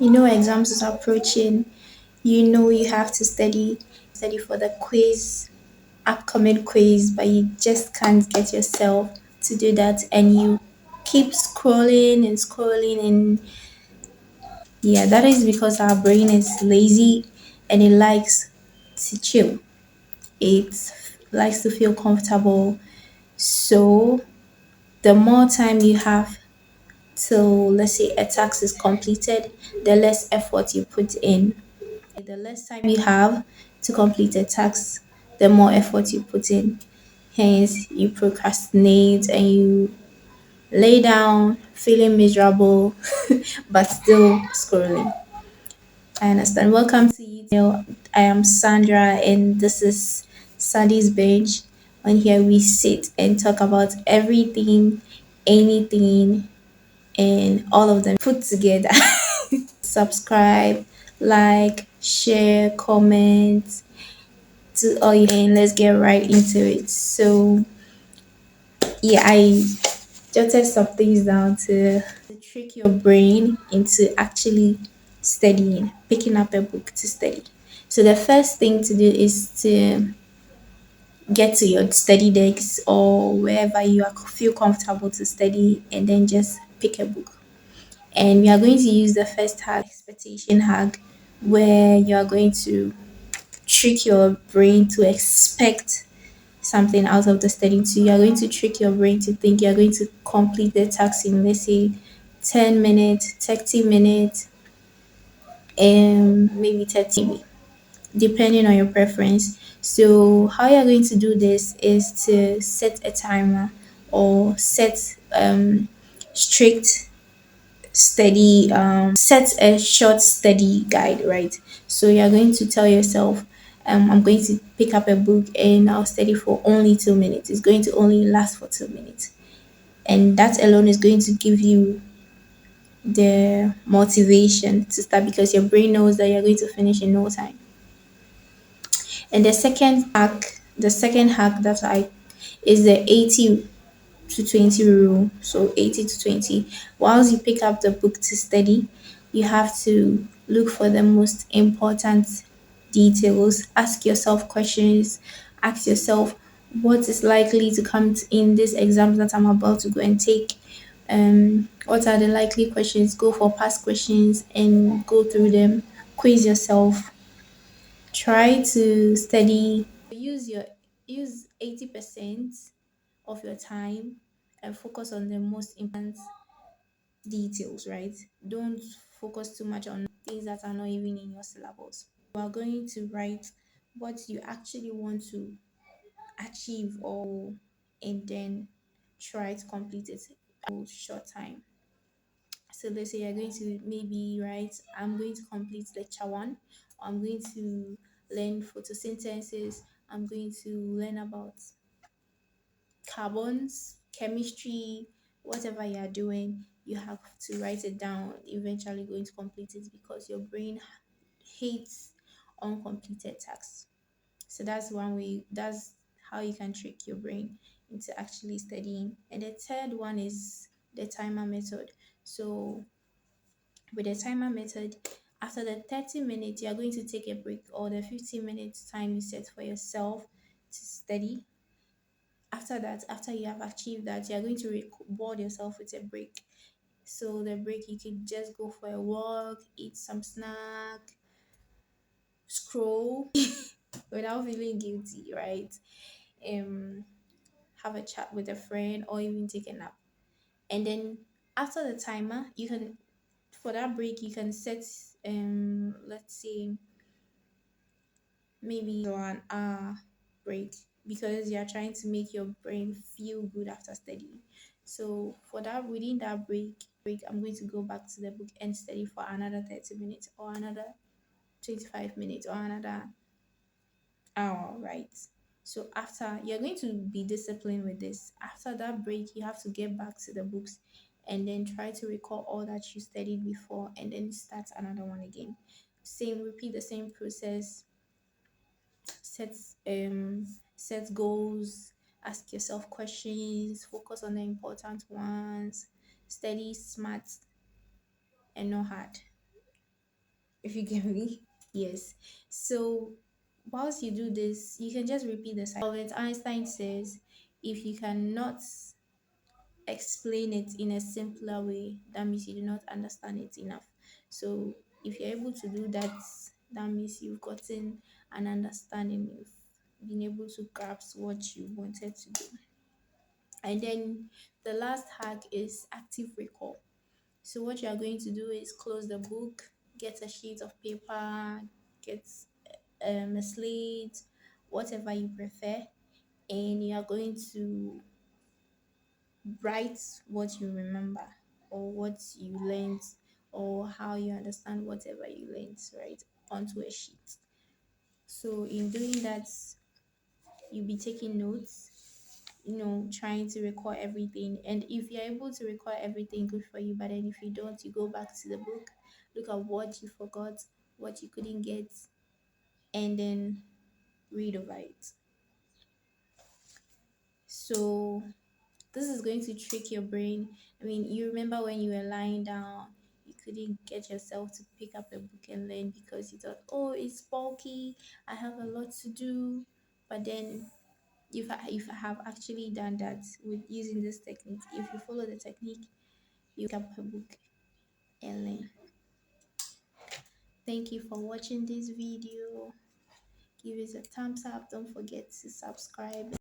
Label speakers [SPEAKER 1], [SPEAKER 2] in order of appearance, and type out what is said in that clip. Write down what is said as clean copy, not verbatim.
[SPEAKER 1] You know exams is approaching. You know you have to study for the upcoming quiz, but you just can't get yourself to do that, and you keep scrolling and scrolling. And yeah, that is because our brain is lazy and it likes to chill. It likes to feel comfortable. So the more time you have till, let's say, a task is completed, the less effort you put in. The less time you have to complete a task, the more effort you put in. Hence, you procrastinate and you lay down feeling miserable, but still scrolling. I understand. Welcome to you. I am Sandra, and this is Sandy's Bench. On here, we sit and talk about everything, anything, and all of them put together. Subscribe, like, share, comment, to all you, and let's get right into it. So, yeah, I jotted some things down to trick your brain into actually studying, picking up a book to study. So the first thing to do is to get to your study decks or wherever feel comfortable to study, and then just pick a book. And we are going to use the first hack, expectation hack, where you are going to trick your brain to expect something out of the studying. So you are going to trick your brain to think you are going to complete the task in, let's say, 10 minutes, 30 minutes, and maybe 30, depending on your preference. So how you're going to do this is to set a timer or set strict study set a short study guide, right? So you're going to tell yourself, I'm going to pick up a book and I'll study for only 2 minutes. It's going to only last for 2 minutes, and that alone is going to give you the motivation to start, because your brain knows that you're going to finish in no time. And the second hack that I is the 80 to 20 rule. So 80 to 20. Whilst you pick up the book to study, you have to look for the most important details. Ask yourself questions. Ask yourself what is likely to come in this exam that I'm about to go and take. What are the likely questions? Go for past questions and go through them. Quiz yourself. Try to study. Use 80% of your time and focus on the most important details, right? Don't focus too much on things that are not even in your syllabus. You are going to write what you actually want to achieve, or and then try to complete it in a short time. So let's say you're going to maybe write, I'm going to complete lecture one, I'm going to learn photosynthesis, I'm going to learn about carbons, chemistry, whatever you are doing, you have to write it down. Eventually, going to complete it, because your brain hates uncompleted tasks. So that's one way. That's how you can trick your brain into actually studying. And the third one is the timer method. So with the timer method, after the 30 minutes, you are going to take a break, or the 15 minutes time you set for yourself to study. After that, after you have achieved that, you're going to reward yourself with a break. So the break, you could just go for a walk, eat some snack, scroll without feeling guilty, right? um have a chat with a friend, or even take a nap. And then after the timer, you can, for that break, you can set, let's say, maybe 1 hour break, because you're trying to make your brain feel good after studying. So for that, within that break, I'm going to go back to the book and study for another 30 minutes, or another 25 minutes, or another hour, right? So after, you're going to be disciplined with this. After that break, you have to get back to the books and then try to recall all that you studied before, and then start another one again. Same, repeat the same process. set set goals, ask yourself questions, focus on the important ones, study smart and not hard. If you get me? Yes. So whilst you do this, you can just repeat the cycle. Albert Einstein says, if you cannot explain it in a simpler way, that means you do not understand it enough. So if you're able to do that, that means you've gotten an understanding, you've been able to grasp what you wanted to do. And then the last hack is active recall. So what you are going to do is close the book, get a sheet of paper, get a slate, whatever you prefer, and you are going to write what you remember or what you learned or how you understand whatever you learned, right, onto a sheet. So in doing that, you'll be taking notes, trying to record everything. And if you're able to record everything, good for you. But then if you don't, you go back to the book, look at what you forgot, what you couldn't get, and then read over it. So this is going to trick your brain. I mean, you remember when you were lying down, you couldn't get yourself to pick up a book and learn because you thought, oh, it's bulky, I have a lot to do. But then if I have actually done that with using this technique, if you follow the technique, you pick up a book and learn. Thank you for watching this video. Give it a thumbs up. Don't forget to subscribe.